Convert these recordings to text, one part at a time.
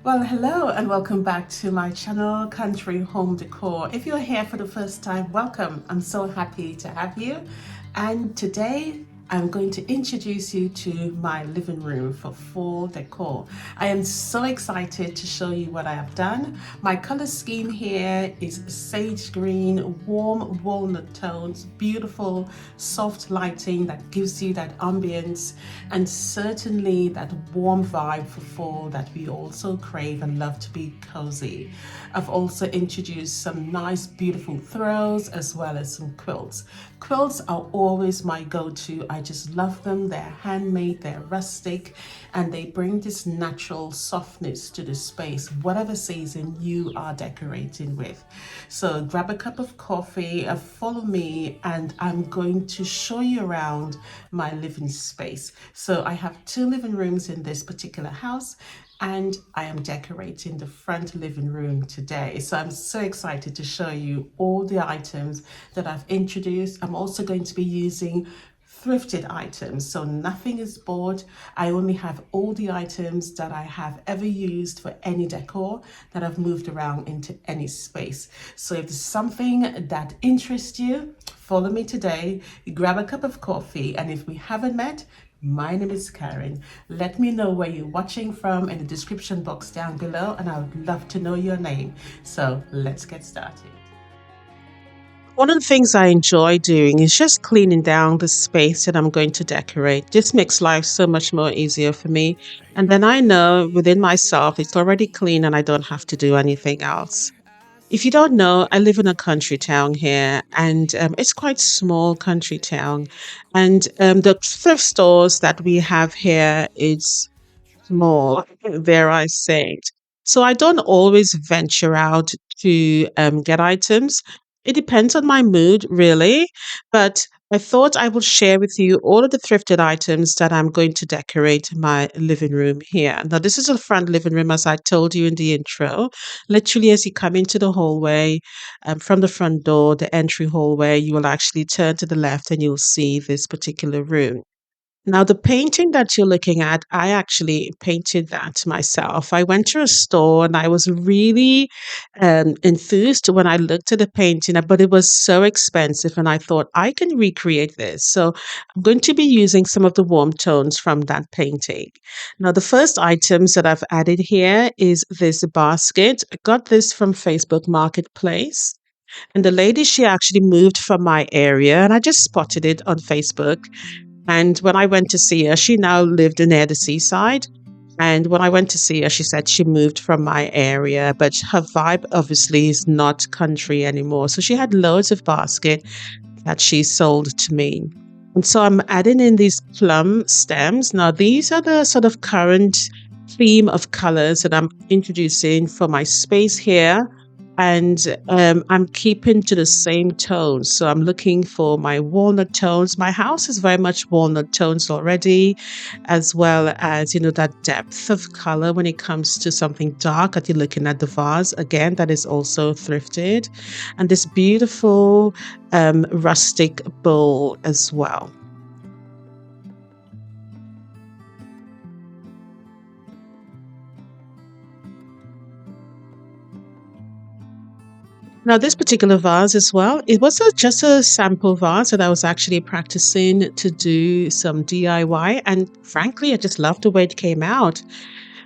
Well, hello and welcome back to my channel, Country Home Decor. If you're here for the first time, welcome. I'm so happy to have you. And today I'm going to introduce you to my living room for fall decor. I am so excited to show you what I have done. My color scheme here is sage green, warm walnut tones, beautiful soft lighting that gives you that ambience and certainly that warm vibe for fall that we also crave and love to be cozy. I've also introduced some nice beautiful throws as well as some quilts. Quilts are always my go-to. I just love them. They're handmade, they're rustic, and they bring this natural softness to the space, whatever season you are decorating with. So grab a cup of coffee, follow me, and I'm going to show you around my living space. So I have two living rooms in this particular house, and I am decorating the front living room today. So I'm so excited to show you all the items that I've introduced. I'm also going to be using thrifted items, so nothing is bought. I only have all the items that I have ever used for any decor that I've moved around into any space. So if there's something that interests you, follow me today, grab a cup of coffee, and if we haven't met, my name is Karen. Let me know where you're watching from in the description box down below, and I would love to know your name. So let's get started. One of the things I enjoy doing is just cleaning down the space that I'm going to decorate. This makes life so much more easier for me. And then I know within myself it's already clean and I don't have to do anything else. If you don't know, I live in a country town here, and it's quite small country town. And the thrift stores that we have here is small, dare I say it. So I don't always venture out to get items. It depends on my mood, really. But I thought I will share with you all of the thrifted items that I'm going to decorate my living room here. Now, this is a front living room, as I told you in the intro. Literally, as you come into the hallway, from the front door, the entry hallway, you will actually turn to the left and you'll see this particular room. Now, the painting that you're looking at, I actually painted that myself. I went to a store and I was really enthused when I looked at the painting, but it was so expensive. And I thought, I can recreate this. So I'm going to be using some of the warm tones from that painting. Now, the first items that I've added here is this basket. I got this from Facebook Marketplace. And the lady, she actually moved from my area and I just spotted it on Facebook. And when I went to see her, she now lived near the seaside. And when I went to see her, she said she moved from my area, but her vibe obviously is not country anymore. So she had loads of basket that she sold to me. And so I'm adding in these plum stems. Now, these are the sort of current theme of colors that I'm introducing for my space here. And I'm keeping to the same tones. So I'm looking for my walnut tones. My house is very much walnut tones already, as well as, that depth of color when it comes to something dark that you're looking at the vase. Again, that is also thrifted. And this beautiful rustic bowl as well. Now, this particular vase as well, it was just a sample vase that I was actually practicing to do some DIY. And frankly, I just loved the way it came out.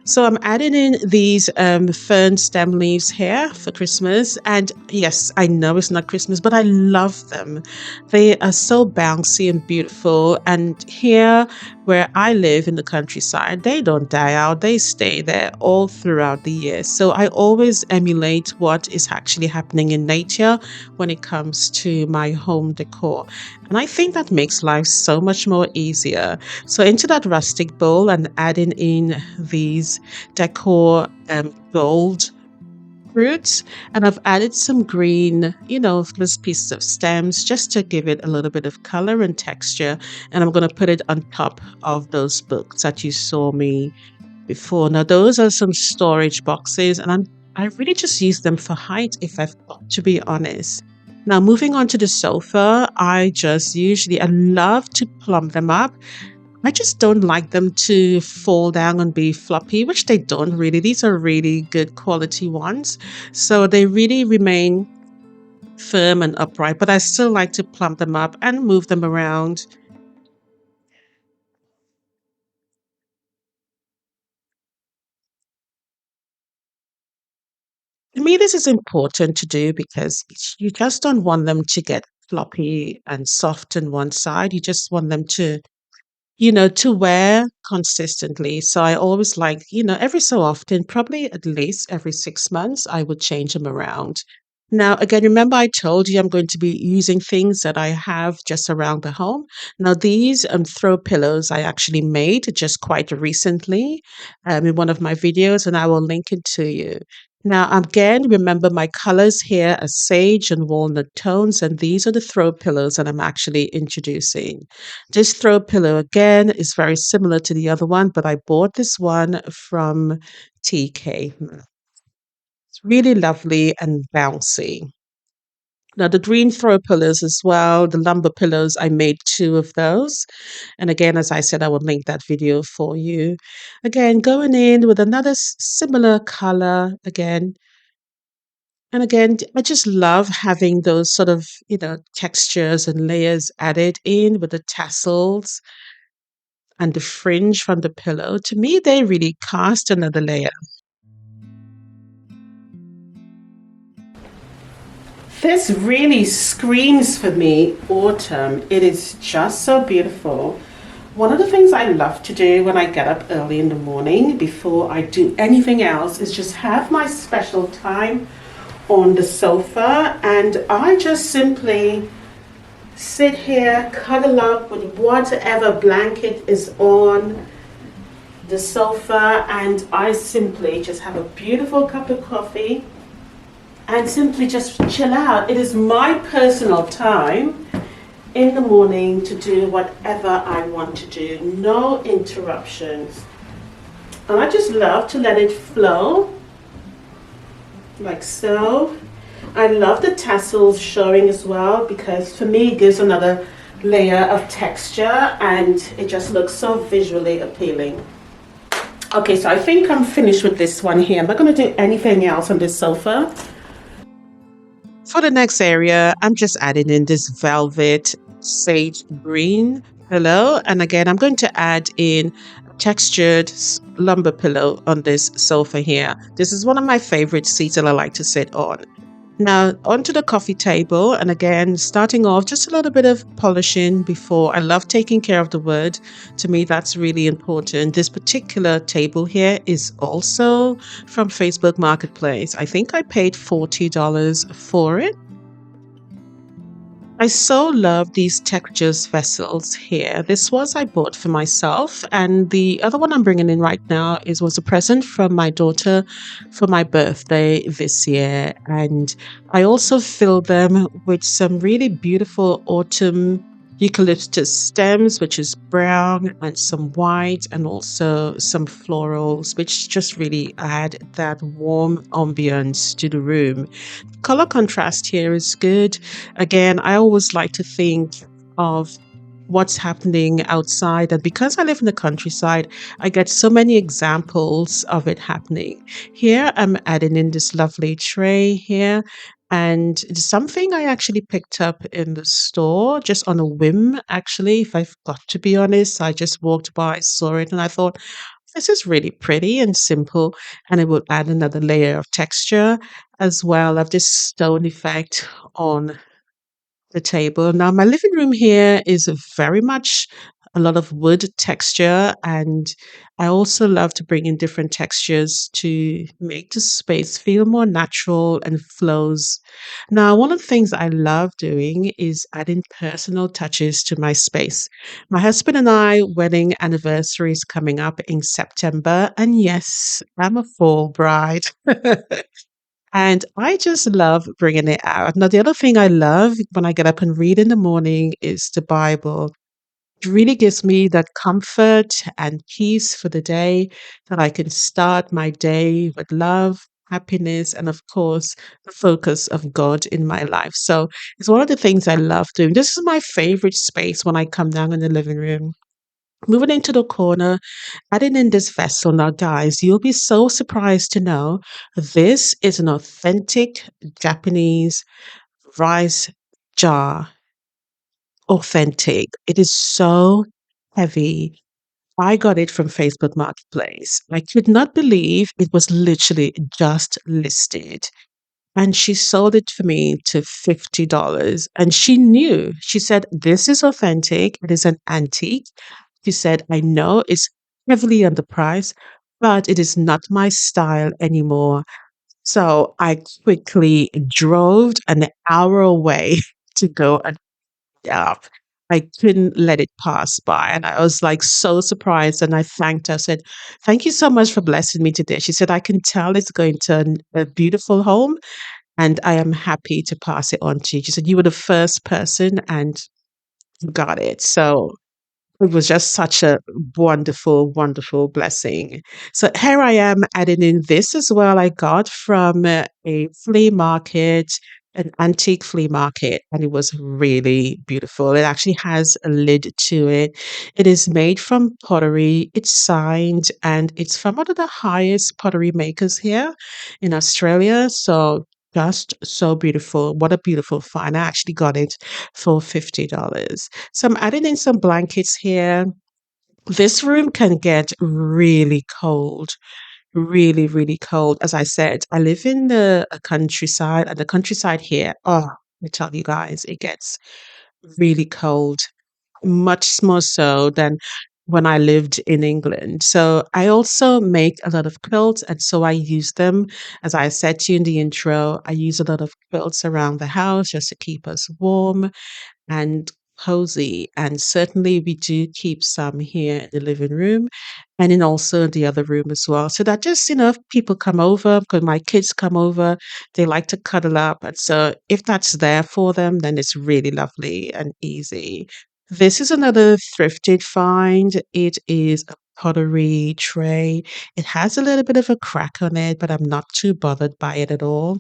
So I'm adding in these fern stem leaves here for Christmas. And yes, I know it's not Christmas, but I love them. They are so bouncy and beautiful. And here, where I live in the countryside, they don't die out. They stay there all throughout the year. So I always emulate what is actually happening in nature when it comes to my home decor. And I think that makes life so much more easier. So into that rustic bowl and adding in these decor gold fruits, and I've added some green, those pieces of stems just to give it a little bit of color and texture. And I'm going to put it on top of those books that you saw me before. Now, those are some storage boxes, and I really just use them for height, if I've got to be honest. Now, moving on to the sofa, I love to plump them up. I just don't like them to fall down and be floppy, which they don't really. These are really good quality ones. So they really remain firm and upright, but I still like to plump them up and move them around. To me, this is important to do because you just don't want them to get floppy and soft on one side. You just want them to to wear consistently. So I always like, every so often, probably at least every 6 months, I would change them around. Now, again, remember I told you I'm going to be using things that I have just around the home. Now, these throw pillows I actually made just quite recently in one of my videos, and I will link it to you. Now, again, remember my colors here are sage and walnut tones, and these are the throw pillows that I'm actually introducing. This throw pillow again is very similar to the other one, but I bought this one from TK. It's really lovely and bouncy. Now, the green throw pillows as well, the lumber pillows, I made two of those. And again, as I said, I will link that video for you. Again, going in with another similar color again. And again, I just love having those sort of, textures and layers added in with the tassels and the fringe from the pillow. To me, they really cast another layer. This really screams for me autumn. It is just so beautiful. One of the things I love to do when I get up early in the morning before I do anything else is just have my special time on the sofa, and I just simply sit here, cuddle up with whatever blanket is on the sofa, and I simply just have a beautiful cup of coffee and simply just chill out. It is my personal time in the morning to do whatever I want to do, no interruptions. And I just love to let it flow like so. I love the tassels showing as well because for me it gives another layer of texture and it just looks so visually appealing. Okay, so I think I'm finished with this one here. I'm not going to do anything else on this sofa. For the next area, I'm just adding in this velvet sage green pillow. And again, I'm going to add in a textured lumber pillow on this sofa here. This is one of my favorite seats that I like to sit on. Now, onto the coffee table, and again, starting off just a little bit of polishing before. I love taking care of the wood. To me, that's really important. This particular table here is also from Facebook Marketplace. I think I paid $40 for it. I so love these textures vessels here. This was I bought for myself, and the other one I'm bringing in right now was a present from my daughter for my birthday this year. And I also filled them with some really beautiful autumn eucalyptus stems, which is brown, and some white, and also some florals, which just really add that warm ambience to the room. Color contrast here is good. Again, I always like to think of what's happening outside. And because I live in the countryside, I get so many examples of it happening. Here, I'm adding in this lovely tray here. And it's something I actually picked up in the store just on a whim, actually. If I've got to be honest, I just walked by, saw it, and I thought, this is really pretty and simple, and it will add another layer of texture as well of this stone effect on the table. Now, my living room here is very much a lot of wood texture, and I also love to bring in different textures to make the space feel more natural and flows. Now, one of the things I love doing is adding personal touches to my space. My husband and I wedding anniversary is coming up in September, and yes, I'm a fall bride. And I just love bringing it out. Now, the other thing I love when I get up and read in the morning is the Bible. It really gives me that comfort and peace for the day that I can start my day with love, happiness, and of course, the focus of God in my life. So it's one of the things I love doing. This is my favorite space when I come down in the living room. Moving into the corner, adding in this vessel. Now, guys, you'll be so surprised to know this is an authentic Japanese rice jar. Authentic. It is so heavy. I got it from Facebook Marketplace. I could not believe it was literally just listed. And she sold it for me to $50. And she knew, she said, this is authentic. It is an antique. She said, I know it's heavily underpriced, but it is not my style anymore. So I quickly drove an hour away to go and up. I couldn't let it pass by. And I was like so surprised. And I thanked her. I said, thank you so much for blessing me today. She said, I can tell it's going to a beautiful home and I am happy to pass it on to you. She said, you were the first person and you got it. So it was just such a wonderful, wonderful blessing. So here I am adding in this as well. I got from a flea market, an antique flea market, and it was really beautiful. It actually has a lid to it. It is made from pottery. It's signed and it's from one of the highest pottery makers here in Australia. So just so beautiful. What a beautiful find. I actually got it for $50. So I'm adding in some blankets here. This room can get really cold, really, really cold. As I said, I live in the countryside, and the countryside here, oh, I tell you guys, it gets really cold, much more so than when I lived in England. So I also make a lot of quilts, and so I use them. As I said to you in the intro, I use a lot of quilts around the house just to keep us warm and cozy. And certainly we do keep some here in the living room and in also the other room as well. So that just, if people come over, because my kids come over, they like to cuddle up. And so if that's there for them, then it's really lovely and easy. This is another thrifted find. It is a pottery tray. It has a little bit of a crack on it, but I'm not too bothered by it at all.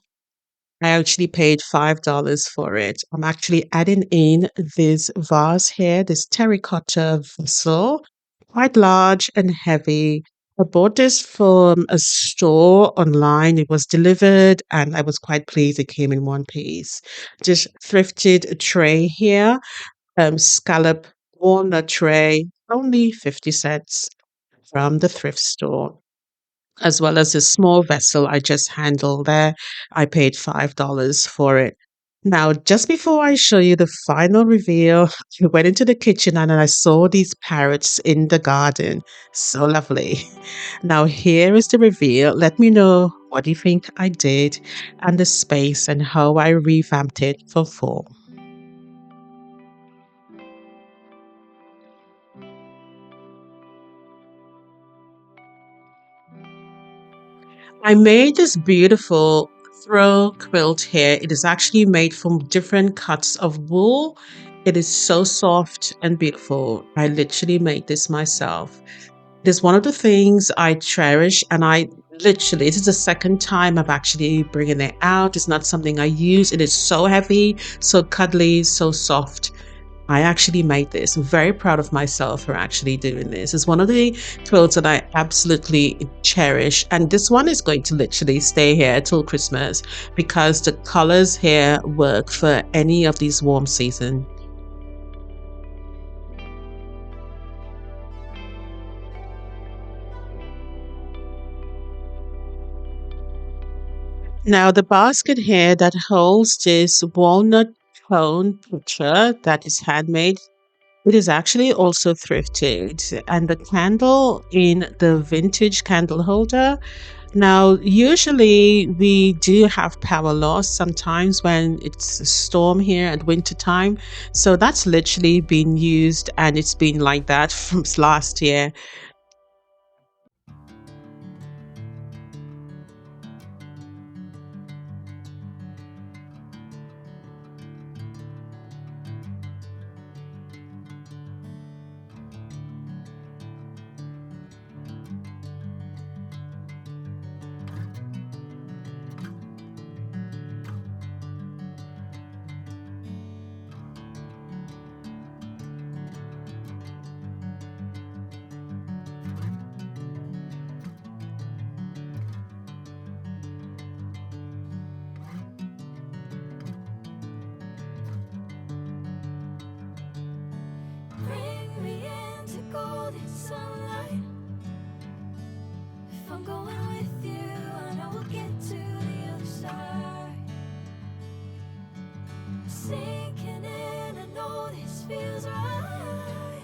I actually paid $5 for it. I'm actually adding in this vase here, this terracotta vessel, quite large and heavy. I bought this from a store online. It was delivered and I was quite pleased it came in one piece. Just thrifted a tray here, scallop walnut tray, only 50 cents from the thrift store, as well as a small vessel I just handled there. I paid $5 for it. Now, just before I show you the final reveal, I went into the kitchen and I saw these parrots in the garden. So lovely. Now, here is the reveal. Let me know what you think I did and the space and how I revamped it for fall. I made this beautiful throw quilt here. It is actually made from different cuts of wool. It is so soft and beautiful. I literally made this myself. It is one of the things I cherish, and I literally, this is the second time I've actually bringing it out. It's not something I use. It is so heavy, so cuddly, so soft. I actually made this. I'm very proud of myself for actually doing this. It's one of the clothes that I absolutely cherish. And this one is going to literally stay here till Christmas because the colors here work for any of these warm season. Now the basket here that holds this walnut tone picture that is handmade, it is actually also thrifted. And the candle in the vintage candle holder. Now, usually we do have power loss sometimes when it's a storm here at winter time. So that's literally been used and it's been like that from last year. golden sunlight. If I'm going with you, I know we'll get to the other side. Sinking in, I know this feels right.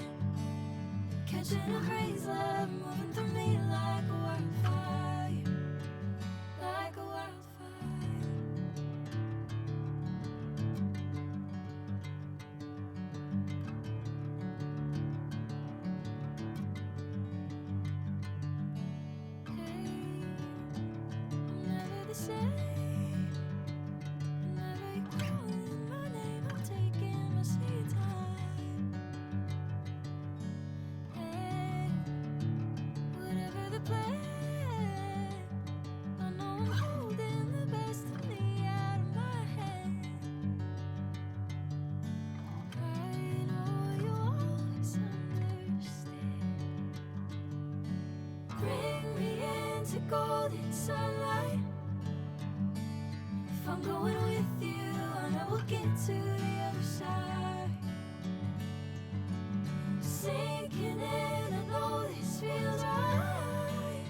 Catching a breeze, love moving through me like a wildfire, like a wildfire. Never the same. Never you calling my name, I'm taking my sweet time. Hey, whatever the plan, I know I'm holding the best of me out of my hand. I know you always understand. Bring me into golden sunlight. If I'm going with you, I know we'll get to the other side. Sinking in, I know this feels right.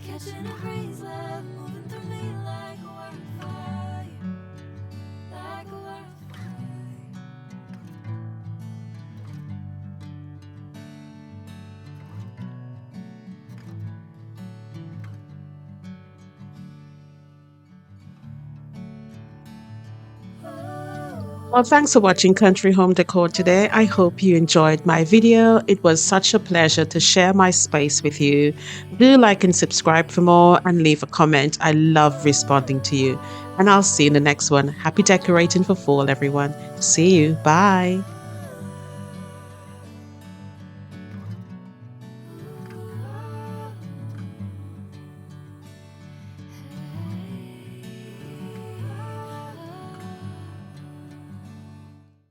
Catching a breeze, love moving through me like a wildfire, like a wildfire. Well, thanks for watching Country Home Decor today. I hope you enjoyed my video. It was such a pleasure to share my space with you. Do like and subscribe for more and leave a comment. I love responding to you. And I'll see you in the next one. Happy decorating for fall, everyone. See you. Bye.